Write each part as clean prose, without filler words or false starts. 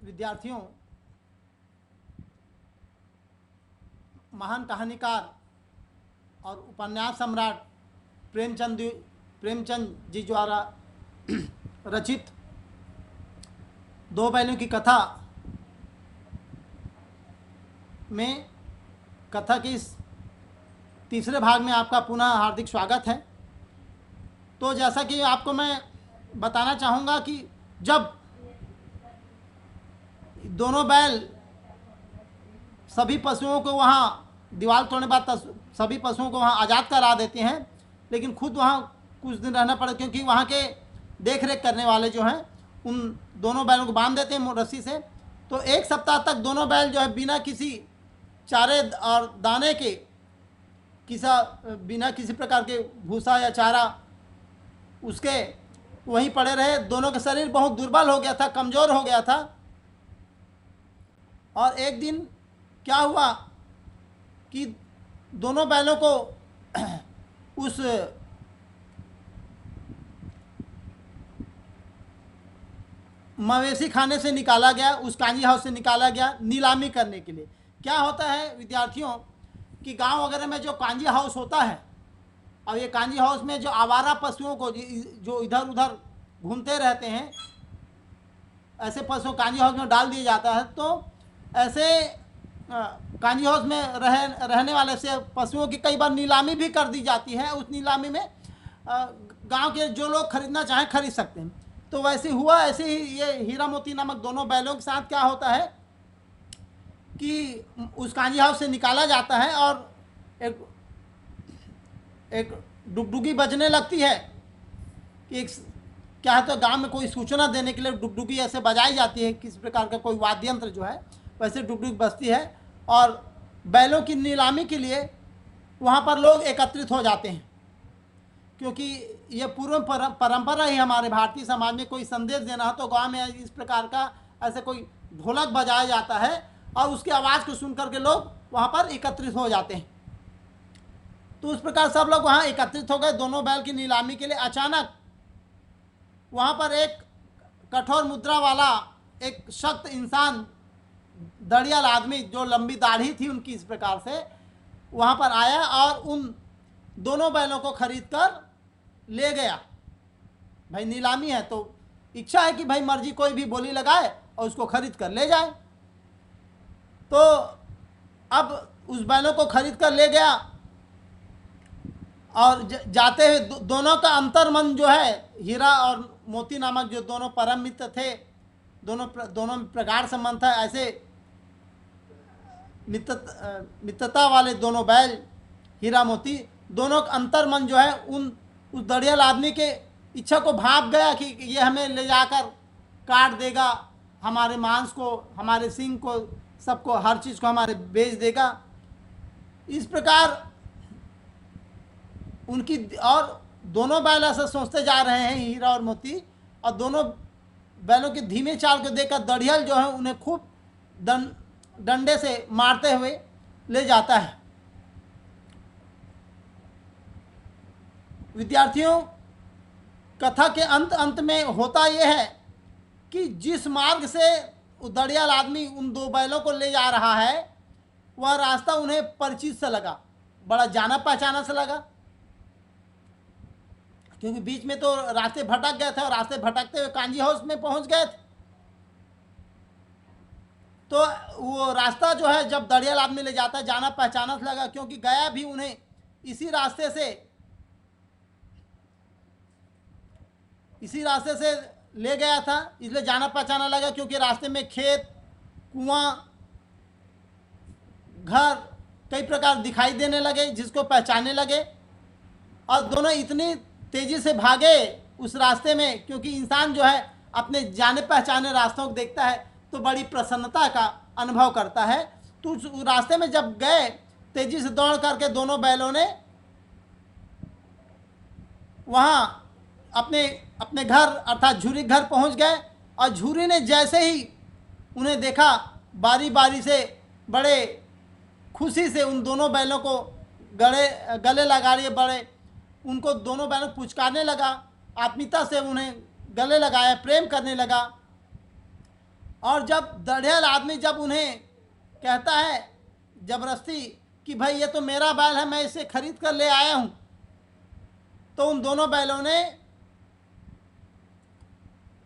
विद्यार्थियों, महान कहानीकार और उपन्यास सम्राट प्रेमचंद जी द्वारा रचित दो बैलों की कथा में कथा के इस तीसरे भाग में आपका पुनः हार्दिक स्वागत है। तो जैसा कि आपको मैं बताना चाहूँगा कि जब दोनों बैल सभी पशुओं को वहाँ दीवार तोड़ने बाद सभी पशुओं को वहाँ आज़ाद करा देते हैं, लेकिन खुद वहाँ कुछ दिन रहना पड़ा, क्योंकि वहाँ के देख रेख करने वाले जो हैं उन दोनों बैलों को बांध देते हैं रस्सी से। तो एक सप्ताह तक दोनों बैल जो है बिना किसी चारे और दाने के बिना किसी प्रकार के भूसा या चारा उसके वहीं पड़े रहे। दोनों का शरीर बहुत दुर्बल हो गया था, कमज़ोर हो गया था। और एक दिन क्या हुआ कि दोनों बैलों को उस मवेशी खाने से निकाला गया, उस कांजी हाउस से निकाला गया नीलामी करने के लिए। क्या होता है विद्यार्थियों कि गांव वगैरह में जो कांजी हाउस होता है, और ये कांजी हाउस में जो आवारा पशुओं को जो इधर उधर घूमते रहते हैं, ऐसे पशु कांजी हाउस में डाल दिया जाता है। तो ऐसे कांजी हाउस में रहने वाले से पशुओं की कई बार नीलामी भी कर दी जाती है। उस नीलामी में गांव के जो लोग खरीदना चाहें खरीद सकते हैं। तो वैसे हुआ, ऐसे ही ये हीरा मोती नामक दोनों बैलों के साथ क्या होता है कि उस कांजी हाउस से निकाला जाता है और एक डुगडुगी बजने लगती है कि क्या है, तो गांव में कोई सूचना देने के लिए डुगडुगी ऐसे बजाई जाती है, किस प्रकार का कोई वाद्य यंत्र जो है वैसे डुगडुगी बजती है और बैलों की नीलामी के लिए वहाँ पर लोग एकत्रित हो जाते हैं। क्योंकि ये पूर्व परंपरा ही हमारे भारतीय समाज में कोई संदेश देना हो तो गांव में इस प्रकार का ऐसे कोई ढोलक बजाया जाता है और उसकी आवाज़ को सुन करके लोग वहाँ पर एकत्रित हो जाते हैं। तो उस प्रकार सब लोग वहाँ एकत्रित हो गए दोनों बैल की नीलामी के लिए। अचानक वहाँ पर एक कठोर मुद्रा वाला एक सख्त इंसान, दड़ियाल आदमी जो लंबी दाढ़ी थी उनकी, इस प्रकार से वहाँ पर आया और उन दोनों बैलों को खरीद कर ले गया। भाई नीलामी है तो इच्छा है कि भाई मर्जी कोई भी बोली लगाए और उसको खरीद कर ले जाए। तो अब उस बैलों को खरीद कर ले गया और जाते हुए दोनों का अंतर्मन जो है, हीरा और मोती नामक जो दोनों परम मित्र थे, दोनों में प्रगाढ़ संबंध था। ऐसे मित्रता वाले दोनों बैल हीरा मोती, दोनों का अंतर्मन जो है उस दड़ियाल आदमी के इच्छा को भाप गया कि ये हमें ले जाकर काट देगा, हमारे मांस को, हमारे सींग को, सबको, हर चीज़ को हमारे बेच देगा। इस प्रकार उनकी, और दोनों बैल ऐसा सोचते जा रहे हैं हीरा और मोती, और दोनों बैलों के धीमे चाल को देखकर दड़ियाल जो है उन्हें खूब डंडे से मारते हुए ले जाता है। विद्यार्थियों, कथा के अंत में होता यह है कि जिस मार्ग से दड़ियाल आदमी उन दो बैलों को ले जा रहा है वह रास्ता उन्हें परिचित सा लगा, बड़ा जाना पहचाना सा लगा। क्योंकि बीच में तो रास्ते भटक गए थे और रास्ते भटकते हुए कांजी हाउस में पहुंच गए थे। तो वो रास्ता जो है जब दड़ियाल आदमी ले जाता है जाना पहचाना सा लगा, क्योंकि गया भी उन्हें इसी रास्ते से ले गया था, इसलिए जाना पहचाना लगा। क्योंकि रास्ते में खेत, कुआं, घर कई प्रकार दिखाई देने लगे जिसको पहचानने लगे। और दोनों इतनी तेज़ी से भागे उस रास्ते में, क्योंकि इंसान जो है अपने जाने पहचाने रास्तों को देखता है तो बड़ी प्रसन्नता का अनुभव करता है। तो उस रास्ते में जब गए, तेज़ी से दौड़ करके दोनों बैलों ने वहाँ अपने घर अर्थात झूरी घर पहुँच गए। और झूरी ने जैसे ही उन्हें देखा, बारी बारी से बड़े खुशी से उन दोनों बैलों को गले लगा लिए, बड़े उनको दोनों बैलों को पुचकारने लगा, आत्मीयता से उन्हें गले लगाया, प्रेम करने लगा। और जब दढ़ियल आदमी जब उन्हें कहता है जबरदस्ती कि भाई ये तो मेरा बैल है, मैं इसे खरीद कर ले आया हूं, तो उन दोनों बैलों ने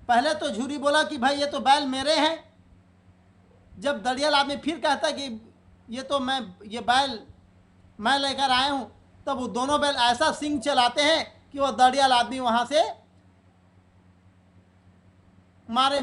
पहले तो झूरी बोला कि भाई ये तो बैल मेरे हैं। जब दढ़ियल आदमी फिर कहता कि ये तो ये बैल मैं लेकर आया हूं, तब वो दोनों बैल ऐसा सींग चलाते हैं कि वो दढ़ियल आदमी वहां से मारे